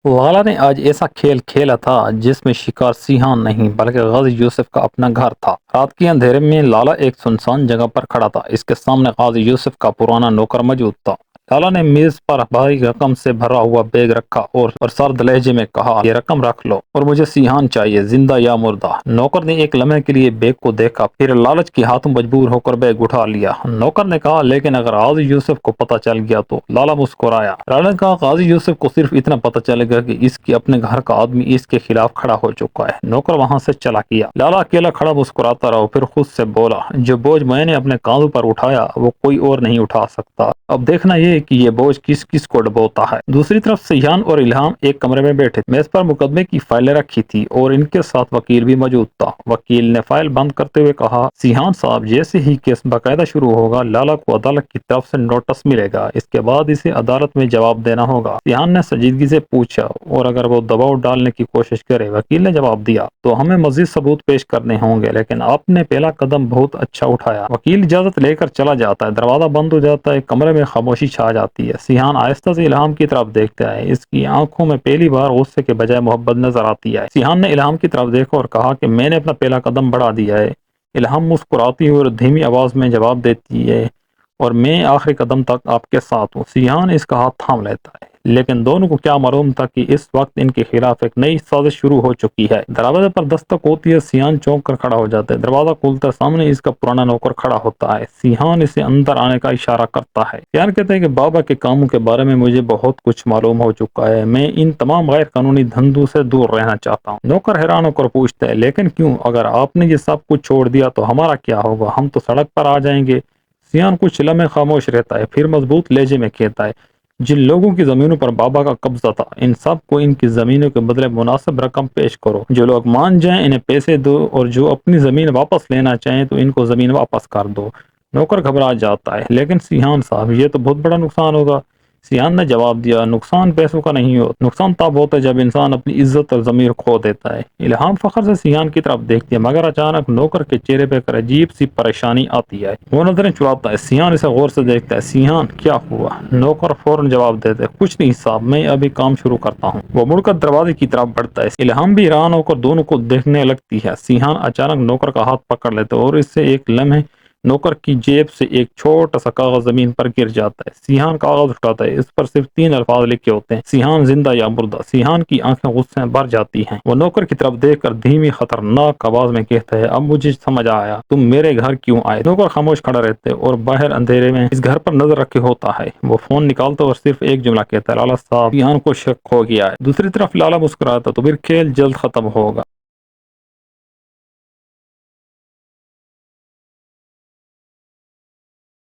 لالا نے آج ایسا کھیل کھیلا تھا جس میں شکار سیحان نہیں بلکہ غازی یوسف کا اپنا گھر تھا۔ رات کے اندھیرے میں لالا ایک سنسان جگہ پر کھڑا تھا۔ اس کے سامنے غازی یوسف کا پرانا نوکر موجود تھا۔ لالا نے میز پر بھاری رقم سے بھرا ہوا بیگ رکھا اور سرد لہجے میں کہا، یہ رقم رکھ لو اور مجھے سیحان چاہیے، زندہ یا مردہ۔ نوکر نے ایک لمحے کے لیے بیگ کو دیکھا، پھر لالچ کے ہاتھوں مجبور ہو کر بیگ اٹھا لیا۔ نوکر نے کہا، لیکن اگر غازی یوسف کو پتہ چل گیا تو؟ لالا مسکرایا۔ لالا نے کہا، غازی یوسف کو صرف اتنا پتہ چلے گا کہ اس کے اپنے گھر کا آدمی اس کے خلاف کھڑا ہو چکا ہے۔ نوکر وہاں سے چلا گیا۔ لالا اکیلا کھڑا مسکراتا رہا، پھر خود سے بولا، جو بوجھ میں نے اپنے کاندھوں پر اٹھایا وہ کوئی اور نہیں اٹھا سکتا۔ اب دیکھنا یہ کہ یہ بوجھ کس کس کو ڈبوتا ہے۔ دوسری طرف سیحان اور الہام ایک کمرے میں بیٹھے، میز پر مقدمے کی فائلیں رکھی تھی اور ان کے ساتھ وکیل بھی موجود تھا۔ وکیل نے فائل بند کرتے ہوئے کہا، سیحان صاحب، جیسے ہی کیس باقاعدہ شروع ہوگا لالا کو عدالت کی طرف سے نوٹس ملے گا، اس کے بعد اسے عدالت میں جواب دینا ہوگا۔ سیحان نے سنجیدگی سے پوچھا، اور اگر وہ دباؤ ڈالنے کی کوشش کرے؟ وکیل نے جواب دیا، تو ہمیں مزید ثبوت پیش کرنے ہوں گے، لیکن آپ نے پہلا قدم بہت اچھا اٹھایا۔ وکیل اجازت لے کر چلا جاتا ہے، دروازہ بند ہو جاتا ہے، کمرے میں خاموشی چھا جاتی ہے۔ سیحان آہستہ سے الہام کی طرف دیکھتا ہے، اس کی آنکھوں میں پہلی بار غصے کے بجائے محبت نظر آتی ہے۔ سیحان نے الہام کی طرف دیکھا اور کہا کہ میں نے اپنا پہلا قدم بڑھا دیا ہے۔ الہام مسکراتی ہوئی اور دھیمی آواز میں جواب دیتی ہے، اور میں آخری قدم تک آپ کے ساتھ ہوں۔ سیحان اس کا ہاتھ تھام لیتا ہے، لیکن دونوں کو کیا معلوم تھا کہ اس وقت ان کے خلاف ایک نئی سازش شروع ہو چکی ہے۔ دروازے پر دستک ہوتی ہے، سیحان چونک کر کھڑا ہو جاتا ہے۔ دروازہ کھلتا ہے، سامنے اس کا پرانا نوکر کھڑا ہوتا ہے۔ سیحان اسے اندر آنے کا اشارہ کرتا ہے۔ سیحان کہتا ہے کہ بابا کے کاموں کے بارے میں مجھے بہت کچھ معلوم ہو چکا ہے، میں ان تمام غیر قانونی دھندوں سے دور رہنا چاہتا ہوں۔ نوکر حیران ہو کر پوچھتا ہے، لیکن کیوں؟ اگر آپ نے یہ سب کچھ چھوڑ دیا تو ہمارا کیا ہوگا؟ ہم تو سڑک پر آ جائیں گے۔ سیحان کچھ لمحے خاموش رہتا ہے، پھر مضبوط لہجے میں کہتا ہے، جن لوگوں کی زمینوں پر بابا کا قبضہ تھا، ان سب کو ان کی زمینوں کے بدلے مناسب رقم پیش کرو۔ جو لوگ مان جائیں انہیں پیسے دو، اور جو اپنی زمین واپس لینا چاہیں تو ان کو زمین واپس کر دو۔ نوکر گھبرا جاتا ہے، لیکن سیحان صاحب، یہ تو بہت بڑا نقصان ہوگا۔ سیحان نے جواب دیا، نقصان پیسوں کا نہیں ہوتا، نقصان تب ہوتا ہے جب انسان اپنی عزت اور ضمیر کھو دیتا ہے۔ الہام فخر سے سیحان کی طرف دیکھتی ہے، مگر اچانک نوکر کے چہرے پہ ایک عجیب سی پریشانی آتی ہے۔ وہ نظریں چراتا ہے، سیحان اسے غور سے دیکھتا ہے۔ سیحان، کیا ہوا؟ نوکر فوراً جواب دیتا ہے، کچھ نہیں صاحب، میں ابھی کام شروع کرتا ہوں۔ وہ مڑ کر دروازے کی طرف بڑھتا ہے۔ الہام بھی حیران ہو کر دونوں کو دیکھنے لگتی ہے۔ سیحان اچانک نوکر کا ہاتھ پکڑ لیتا ہے اور اس سے ایک لمحے نوکر کی جیب سے ایک چھوٹا سا کاغذ زمین پر گر جاتا ہے۔ سیحان کاغذ اٹھاتا ہے، اس پر صرف 3 الفاظ لکھے ہوتے ہیں، سیحان زندہ یا مردہ۔ سیحان کی آنکھیں غصے میں بھر جاتی ہیں۔ وہ نوکر کی طرف دیکھ کر دھیمی خطرناک آواز میں کہتا ہے، اب مجھے سمجھ آیا، تم میرے گھر کیوں آئے؟ نوکر خاموش کھڑا رہتا ہے اور باہر اندھیرے میں اس گھر پر نظر رکھے ہوتا ہے۔ وہ فون نکالتا ہے اور صرف ایک جملہ کہتا ہے، لالا صاحب، سیحان کو شک ہو گیا ہے۔ دوسری طرف لالا مسکراتا، تو پھر کھیل جلد ختم ہوگا۔